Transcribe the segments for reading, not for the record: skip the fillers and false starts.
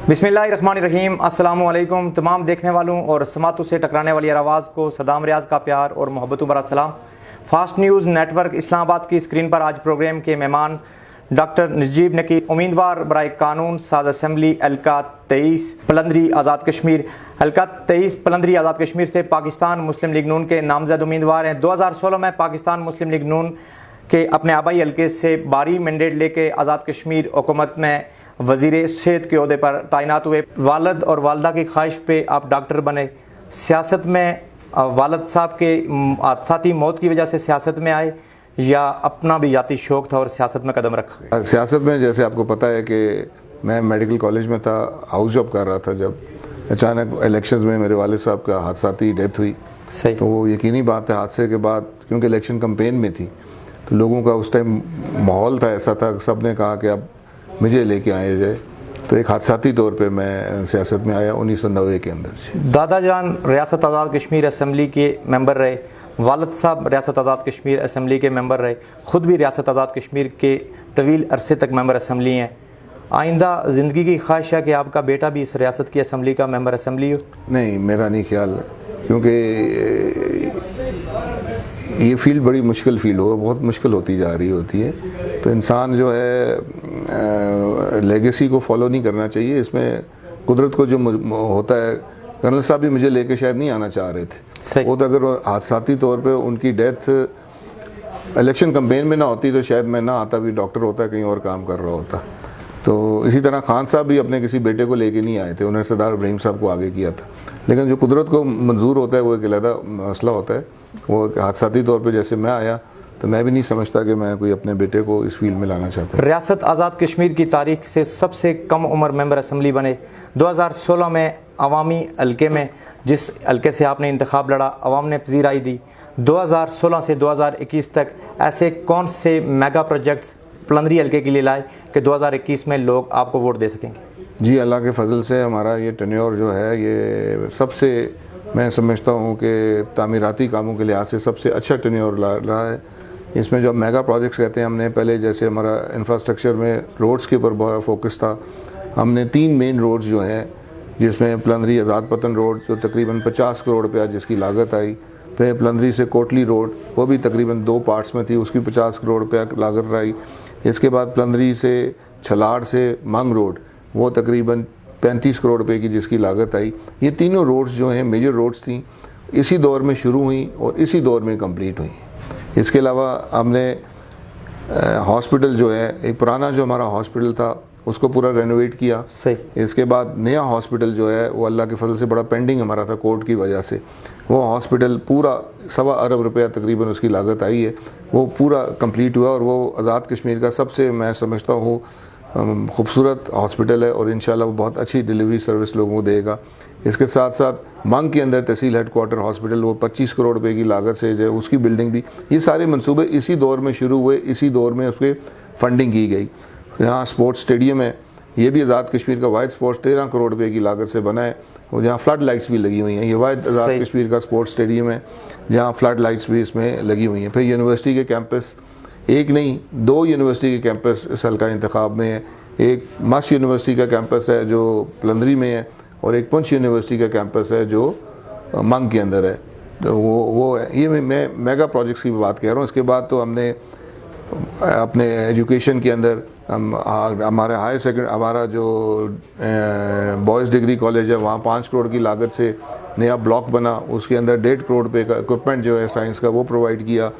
बिस्मिल्लाहिर्रहमानिर्रहीम। अस्सलामुअलैकुम तमाम देखने वालों और समातों से टकराने वाली आवाज़ को सदाम रियाज का प्यार और मोहब्बतों भरा सलाम। फास्ट न्यूज़ नेटवर्क इस्लामाबाद की स्क्रीन पर आज प्रोग्राम के मेहमान डॉक्टर नजीब नकीब, उम्मीदवार बराए कानून साज असम्बली हल्का 23 पलंदरी आज़ाद कश्मीर। हल्का 23 पलंदरी आज़ाद कश्मीर से पाकिस्तान मुस्लिम लीग नून के नामजद उम्मीदवार हैं। 2016 में पाकिस्तान मुस्लिम लीग नून के अपने आबाई हल्के से बारी मैंडेट लेके आज़ाद कश्मीर हुकूमत में वज़ीर सेहत के ओहदे पर तैनात हुए। वालद और वालदा की ख्वाहिश पे आप डॉक्टर बने। सियासत में वालद साहब के हादसाती मौत की वजह से सियासत में आए या अपना भी जाती शौक़ था और सियासत में कदम रखा? सियासत में जैसे आपको पता है कि मैं मेडिकल कॉलेज में था, हाउस जॉब कर रहा था, जब अचानक इलेक्शंस में मेरे वालिद साहब का हादसाती डेथ हुई। सही। तो वो यकीनी बात है, हादसे के बाद क्योंकि इलेक्शन कैंपेन में थी तो लोगों का उस टाइम माहौल था, ऐसा था, सब ने कहा कि अब मुझे लेके आया जाए। तो एक हादसाती तौर पे मैं सियासत में आया 1990 के अंदर। दादा जान रियासत आज़ाद कश्मीर असम्बली के मेंबर रहे, वालद साहब रियासत आज़ाद कश्मीर असम्बली के मेंबर रहे, ख़ुद भी रियासत आज़ाद कश्मीर के तवील अरसे तक मेंबर असम्बली हैं। आइंदा ज़िंदगी की ख्वाहिश है कि आपका बेटा भी इस रियासत की असम्बली का मेंबर असम्बली हो? नहीं, मेरा नहीं ख्याल, क्योंकि ये फील्ड बड़ी मुश्किल फील्ड हो, बहुत मुश्किल होती जा रही होती है। तो इंसान जो है लेगेसी को फॉलो नहीं करना चाहिए। इसमें कुदरत को जो होता है, कर्नल साहब भी मुझे लेके शायद नहीं आना चाह रहे थे। वो तो अगर हादसाती तौर पे उनकी डेथ इलेक्शन कैंपेन में ना होती तो शायद मैं ना आता, भी डॉक्टर होता, कहीं और काम कर रहा होता। तो इसी तरह खान साहब भी अपने किसी बेटे को लेके नहीं आए थे, उन्होंने सरदार इब्राहिम साहब को आगे किया था। लेकिन जो कुदरत को मंजूर होता है वो एक अलग मसला होता है। वो हादसाती तौर पे जैसे मैं आया तो मैं भी नहीं समझता कि मैं कोई अपने बेटे को इस फील्ड में लाना चाहता। रियासत आज़ाद कश्मीर की तारीख से सबसे कम उम्र मेंबर असम्बली बने। 2016 में अवामी हल्के में, जिस हल्के से आपने इंतखाब लड़ा, अवाम ने पजीराई दी। 2016 से 2021 तक ऐसे कौन से मेगा प्रोजेक्ट्स पलंदरी हल्के के लिए लाए कि 2021 में लोग आपको वोट दे सकेंगे? जी, अल्लाह के फजल से हमारा ये टेन्योर जो है, ये सबसे, मैं समझता हूँ कि तामीराती कामों के लिहाज से सबसे अच्छा टेन्योर रहा है। इसमें जो मेगा प्रोजेक्ट्स कहते हैं, हमने पहले जैसे हमारा इंफ्रास्ट्रक्चर में रोड्स के ऊपर बहुत फोकस था। हमने 3 मेन रोड्स जो हैं, जिसमें पलंदरी आज़ाद पतन रोड जो तकरीबन 50 करोड़ रुपया जिसकी लागत आई, फिर पलंदरी से कोटली रोड वो भी तकरीबन 2 पार्ट्स में थी, उसकी 50 करोड़ रुपया लागत आई। इसके बाद पलंदरी से छलाड़ से मंग रोड वो तकरीबन 35 करोड़ रुपए की जिसकी लागत आई। ये तीनों रोड्स जो हैं मेजर रोड्स थी, इसी दौर में शुरू हुई और इसी दौर में कंप्लीट हुई। इसके अलावा हमने हॉस्पिटल जो है, एक पुराना जो हमारा हॉस्पिटल था उसको पूरा रेनोवेट किया। सही। इसके बाद नया हॉस्पिटल जो है वो अल्लाह के फजल से बड़ा पेंडिंग हमारा था कोर्ट की वजह से, वो हॉस्पिटल पूरा 1.25 अरब रुपया तकरीबन उसकी लागत आई है, वो पूरा कंप्लीट हुआ और वो आज़ाद कश्मीर का सबसे, मैं समझता हूँ, खूबसूरत हॉस्पिटल है और इंशाल्लाह वो बहुत अच्छी डिलीवरी सर्विस लोगों को देगा। इसके साथ साथ मंग के अंदर तहसील हेडक्वार्टर हॉस्पिटल, वो 25 करोड़ रुपए की लागत से जो है उसकी बिल्डिंग भी, ये सारे मंसूबे इसी दौर में शुरू हुए, इसी दौर में उसके फंडिंग की गई। यहाँ स्पोर्ट्स स्टेडियम है, ये भी आज़ाद कश्मीर का वाहिद स्पोर्ट्स 13 करोड़ रुपए की लागत से बना है और जहाँ फ्लड लाइट्स भी लगी हुई हैं। ये वाहिद आज़ाद कश्मीर का स्पोर्ट्स स्टेडियम है जहाँ फ्लड लाइट्स भी इसमें लगी हुई हैं। फिर यूनिवर्सिटी के कैंपस, एक नहीं 2 यूनिवर्सिटी के कैंपस इस साल का इंतखाब में है। एक मस्क यूनिवर्सिटी का कैंपस है जो पलंदरी में है और एक पुंछ यूनिवर्सिटी का कैंपस है जो मंग के अंदर है। तो वो है, ये मैं मेगा प्रोजेक्ट्स की बात कह रहा हूँ। इसके बाद तो हमने अपने एजुकेशन के अंदर हमारे हायर सेकेंडरी, हमारा जो बॉयज़ डिग्री कॉलेज है वहाँ 5 करोड़ की लागत से नया ब्लॉक बना, उसके अंदर 1.5 करोड़ रुपये का इक्विपमेंट जो है साइंस का वो प्रोवाइड किया।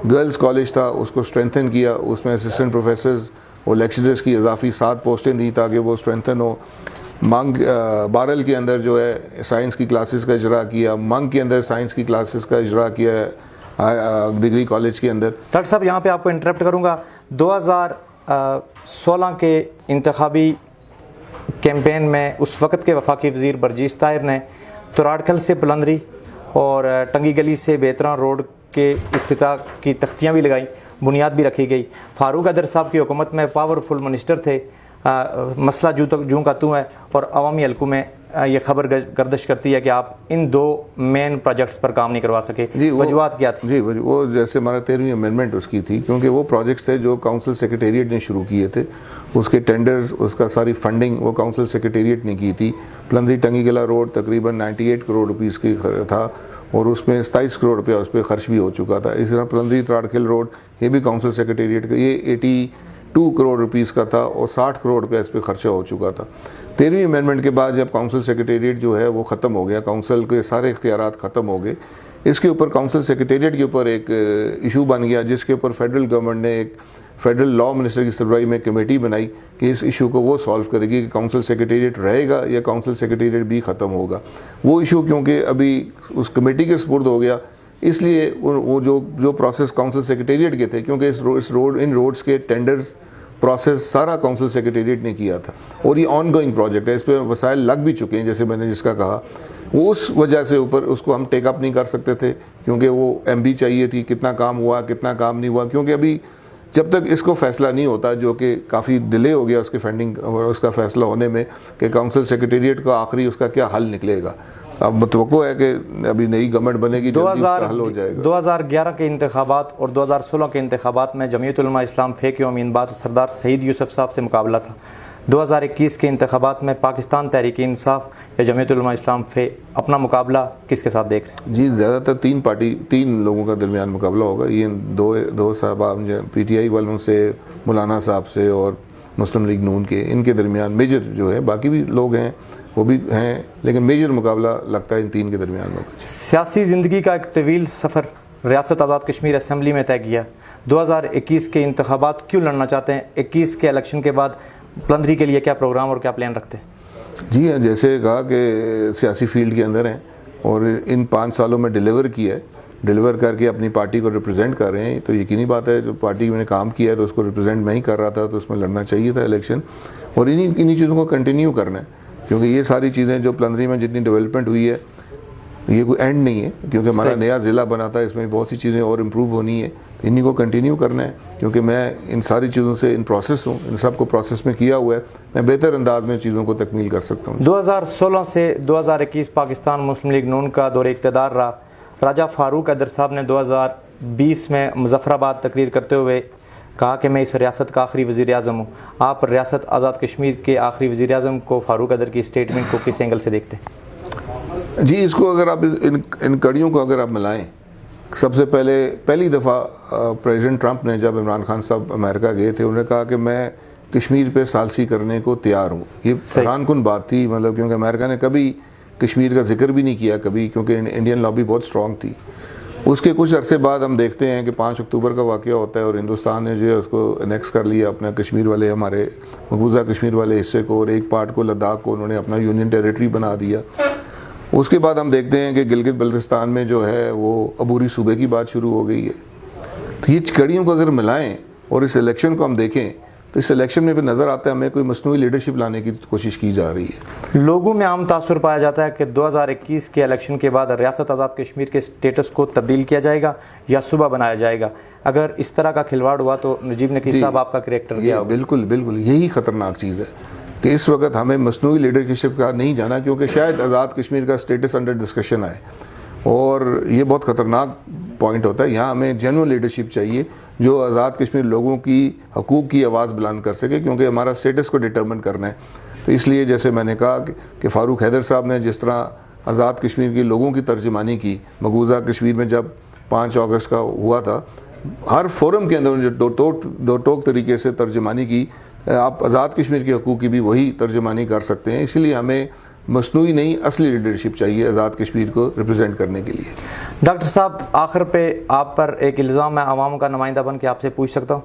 गर्ल्स कॉलेज था उसको स्ट्रेंथन किया, उसमें असिस्टेंट प्रोफेसर्स और लेक्चरर्स की इजाफी 7 पोस्टें दी ताकि वो स्ट्रेंथन हो। मंग बारल के अंदर जो है साइंस की क्लासेस का इजरा किया, मंग के अंदर साइंस की क्लासेस का इजरा किया डिग्री कॉलेज के अंदर। डॉक्टर साहब, यहाँ पे आपको इंटरप्ट करूँगा। 2016 के इंतखाबी कैंपेन में उस वक़्त के वफाकी वज़ीर बरजीस ताहिर ने तुराड़खल से पलंदरी और टंगी गली से बेहतरा रोड के इफ्तिताह की तख्तियाँ भी लगाई, बुनियाद भी रखी गई। फारूक अदर साहब की हुकूमत में पावरफुल मिनिस्टर थे। मसला जूं का तूं है और अवामी हल्कों में ये खबर गर्दिश करती है कि आप इन 2 मेन प्रोजेक्ट्स पर काम नहीं करवा सके, वजूहत क्या थी? जी, वो जैसे हमारा 13वीं अमेंडमेंट उसकी थी, क्योंकि वो प्रोजेक्ट्स थे जो काउंसिल सेक्रेटेरिएट ने शुरू किए थे। उसके टेंडर्स, उसका सारी फंडिंग वो काउंसिल सेक्रेटेरिएट ने की थी। प्लंदरी टंगी किला रोड तकरीबन 98 करोड़ रुपीज़ की था और उसमें 27 करोड़ रुपया उस पर खर्च भी हो चुका था। इसी तरह प्लंदरी त्राड़खेल रोड, ये भी काउंसिल सेक्रेटेरिएट का, ये 82 करोड़ रुपीज़ का था और 60 करोड़ रुपया इस पर खर्चा हो चुका था। 13वीं अमेंडमेंट के बाद जब काउंसिल सेक्रेटेरिएट जो है वो ख़त्म हो गया, काउंसिल के सारे इख्तियारात ख़त्म हो गए, इसके ऊपर काउंसिल सेक्रेटेरिएट के ऊपर एक इशू बन गया, जिसके ऊपर फेडरल गवर्नमेंट ने एक फेडरल लॉ मिनिस्टर की सरबराही में कमेटी बनाई कि इस इशू को वो सॉल्व करेगी कि काउंसिल सेक्रेटेरिएट रहेगा या काउंसिल सेक्रेटेरिएट भी ख़त्म होगा। वो इशू क्योंकि अभी उस कमेटी के सुपुर्द हो गया, इसलिए वो जो प्रोसेस काउंसिल सेक्रेटेरिएट के थे, क्योंकि इन रोड्स के टेंडर्स प्रोसेस सारा काउंसिल सेक्रेटेरिएट ने किया था और ये ऑनगोइंग प्रोजेक्ट है, इस पर वसाइल लग भी चुके हैं, जैसे मैंने जिसका कहा, वो उस वजह से ऊपर उसको हम टेक अप नहीं कर सकते थे, क्योंकि वो एमबी चाहिए थी, कितना काम हुआ कितना काम नहीं हुआ, क्योंकि अभी जब तक इसको फैसला नहीं होता, जो कि काफ़ी डिले हो गया उसके फंडिंग और उसका फैसला होने में, कि काउंसिल सेक्रेटेरिएट का आखिरी उसका क्या हल निकलेगा। अब मुतवक्को है कि अभी नई गवर्नमेंट बनेगी, जल्दी उसका हल हो जाएगा। 2011 के इंतखाबात और 2016 के इंतखाबात में जमीयत उलमा इस्लाम फे के उम्मीदवार सरदार सईद यूसुफ साहब से मुकाबला था। 2021 के इंतखाबात में पाकिस्तान तहरीक इंसाफ या जमीयत उलमा इस्लाम फे अपना मुकाबला किसके साथ देख रहे हैं? जी, ज़्यादातर 3 लोगों का दरमियान मुकाबला होगा। ये दो साहब PTI वालों से, मौलाना साहब से और मुस्लिम लीग नून के, इनके दरमियान मेजर जो है, बाकी भी लोग हैं वो भी हैं, लेकिन मेजर मुकाबला लगता है इन 3 के दरमियान होगा। सियासी ज़िंदगी का एक तवील सफ़र रियासत आज़ाद कश्मीर असम्बली में तय किया। 2021 के इंतखाबात क्यों लड़ना चाहते हैं? 21 के इलेक्शन के बाद प्लंदरी के लिए क्या प्रोग्राम और क्या प्लान रखते हैं? जी हाँ, जैसे कहा कि सियासी फील्ड के अंदर हैं और इन 5 सालों में डिलीवर किया है, डिलीवर करके अपनी पार्टी को रिप्रेजेंट कर रहे हैं, तो यकीनी बात है जो पार्टी में काम किया है तो उसको रिप्रेजेंट मैं ही कर रहा था, तो उसमें लड़ना चाहिए था इलेक्शन, और इन्हीं चीज़ों को कंटिन्यू करना है, क्योंकि ये सारी चीज़ें जो प्लंदरी में जितनी डेवलपमेंट हुई है ये कोई एंड नहीं है, क्योंकि हमारा नया ज़िला बना था, इसमें बहुत सी चीज़ें और इम्प्रूव होनी है, इन्हीं को कंटिन्यू करना है, क्योंकि मैं इन सारी चीज़ों से इन प्रोसेस हूँ, इन सब को प्रोसेस में किया हुआ है, मैं बेहतर अंदाज में चीज़ों को तकमील कर सकता हूँ। 2016 से 2021 पाकिस्तान मुस्लिम लीग नून का दौरे इक़्तिदार रहा। राजा फारूक हैदर साहब ने 2020 में मुजफ्फराबाद तकरीर करते हुए कहा कि मैं इस रियासत का आखिरी वज़ीर आज़म हूँ। आप रियासत आज़ाद कश्मीर के आखिरी वज़ीर आज़म को फारूक हैदर की स्टेटमेंट को किस एंगल से देखते हैं? जी, इसको अगर आप इन कड़ियों को अगर आप मिलाएं, सबसे पहली दफ़ा प्रेसिडेंट ट्रंप ने जब इमरान खान साहब अमेरिका गए थे, उन्होंने कहा कि मैं कश्मीर पे सालसी करने को तैयार हूँ। ये हैरानकुन बात थी, मतलब क्योंकि अमेरिका ने कभी कश्मीर का जिक्र भी नहीं किया कभी, क्योंकि इंडियन लॉबी बहुत स्ट्रॉन्ग थी। उसके कुछ अरसे बाद हम देखते हैं कि 5 अक्टूबर का वाक़या होता है और हिंदुस्तान ने जो है उसको अनेक्स कर लिया अपना कश्मीर वाले, हमारे मकबूजा कश्मीर वाले हिस्से को, और एक पार्ट को, लद्दाख को उन्होंने अपना यूनियन टेरिटरी बना दिया। उसके बाद हम देखते हैं कि गिलगित बल्तिस्तान में जो है वो अबूरी सूबे की बात शुरू हो गई है। तो ये कड़ियों को अगर मिलाएं और इस इलेक्शन को हम देखें, तो इस इलेक्शन में भी नज़र आता है हमें कोई मसनूई लीडरशिप लाने की कोशिश की जा रही है। लोगों में आम तासुर पाया जाता है कि 2021 के इलेक्शन के बाद रियासत आज़ाद कश्मीर के स्टेटस को तब्दील किया जाएगा या सूबा बनाया जाएगा। अगर इस तरह का खिलवाड़ हुआ तो नजीब नकीस साहब आपका कैरेक्टर क्या होगा? बिल्कुल यही ख़तरनाक चीज़ है कि इस वक्त हमें मसनूई लीडरशिप का नहीं जाना, क्योंकि शायद आज़ाद कश्मीर का स्टेटस अंडर डिस्कशन आए, और ये बहुत ख़तरनाक पॉइंट होता है। यहाँ हमें जेन्युइन लीडरशिप चाहिए जो आज़ाद कश्मीर लोगों की हकूक़ की आवाज़ बुलंद कर सके, क्योंकि हमारा स्टेटस को डिटर्मिन करना है। तो इसलिए जैसे मैंने कहा कि फ़ारूक हैदर साहब ने जिस तरह आज़ाद कश्मीर के लोगों की तर्जुमानी की, मकबूजा कश्मीर में जब 5 अगस्त का हुआ था, हर फोरम के अंदर उन्होंने दो टोक तरीके से तर्जुमानी की। आप आज़ाद कश्मीर के हकूक़ की भी वही तर्जुमानी कर सकते हैं। इसलिए हमें मसनूई नहीं, असली लीडरशिप चाहिए आज़ाद कश्मीर को रिप्रेजेंट करने के लिए। डॉक्टर साहब, आखिर पे आप पर एक इल्ज़ाम मैं आवाम का नुमाइंदा बन के आपसे पूछ सकता हूँ?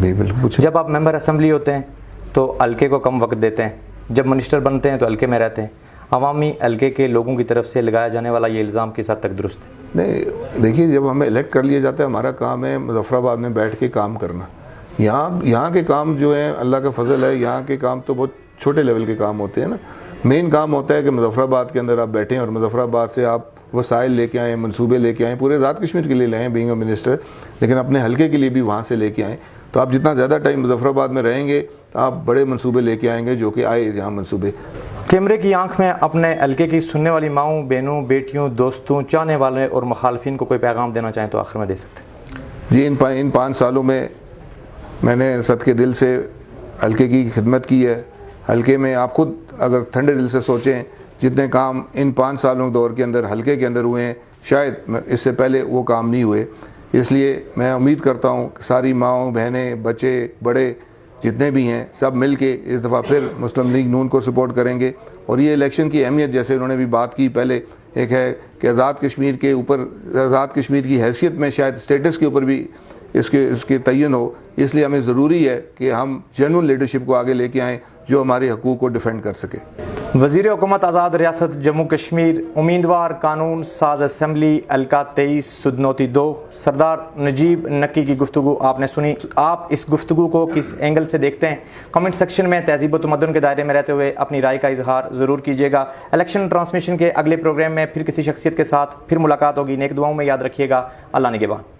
बिल्कुल पूछिए। जब आप मेंबर असम्बली होते हैं तो हल्के को कम वक्त देते हैं, जब मिनिस्टर बनते हैं तो हल्के में रहते हैं। अवामी हल्के के लोगों की तरफ से लगाया जाने वाला ये इल्ज़ाम किस हद तक दुरुस्त है? नहीं, देखिए, जब हमें इलेक्ट कर लिया जाता है, हमारा काम है मुजफ्फराबाद में बैठ के काम करना। यहाँ के काम जो है अल्लाह का फजल है, यहाँ के काम तो बहुत छोटे लेवल के काम होते हैं ना। मेन काम होता है कि मुजफ्फराबाद के अंदर आप बैठें और मुजफ्फराबाद से आप वसाइल लेके आएँ, मंसूबे लेके आएँ, पूरे आज़ाद कश्मीर के लिए लाएँ बीइंग अ मिनिस्टर, लेकिन अपने हल्के के लिए भी वहाँ से लेके आएँ। तो आप जितना ज़्यादा टाइम मुजफ्फराबाद में रहेंगे तो आप बड़े मंसूबे लेके आएंगे, जो कि आए यहाँ मंसूबे। कैमरे की आंख में अपने हल्के की सुनने वाली माओं, बहनों, बेटियों, दोस्तों, चाहने वाले और मुखालफिन को कोई पैगाम देना चाहें तो आखिर में दे सकते हैं। जी, इन 5 सालों में मैंने सद के दिल से हल्के की खिदमत की है। हल्के में आप खुद अगर ठंडे दिल से सोचें, जितने काम इन 5 सालों दौर के अंदर हल्के के अंदर हुए हैं, शायद इससे पहले वो काम नहीं हुए। इसलिए मैं उम्मीद करता हूँ कि सारी माओं, बहनें, बच्चे, बड़े जितने भी हैं, सब मिल के इस दफ़ा फिर मुस्लिम लीग नून को सपोर्ट करेंगे। और ये इलेक्शन की अहमियत, जैसे उन्होंने भी बात की पहले, एक है कि आज़ाद कश्मीर के ऊपर, आज़ाद कश्मीर की हैसियत में शायद स्टेटस के ऊपर भी इसके तयन हो। इसलिए हमें ज़रूरी है कि हम जेन्युइन लीडरशिप को आगे लेके आएँ जो हमारे हकूक़ को डिफेंड कर सके। वज़ीर हुकूमत आज़ाद रियासत जम्मू कश्मीर, उम्मीदवार कानून साज असम्बली हल्का 23 सुदनौती 2 सरदार नजीब नक्की की गुफ्तगू आपने सुनी। आप इस गुफ्तगू को किस एंगल से देखते हैं, कमेंट सेक्शन में तहजीब व तमद्दुन के दायरे में रहते हुए अपनी राय का इजहार ज़रूर कीजिएगा। इलेक्शन ट्रांसमिशन के अगले प्रोग्राम में फिर किसी शख्सियत के साथ फिर मुलाकात होगी। नेक दुआओं में याद रखिएगा। अल्लाह निगहबान।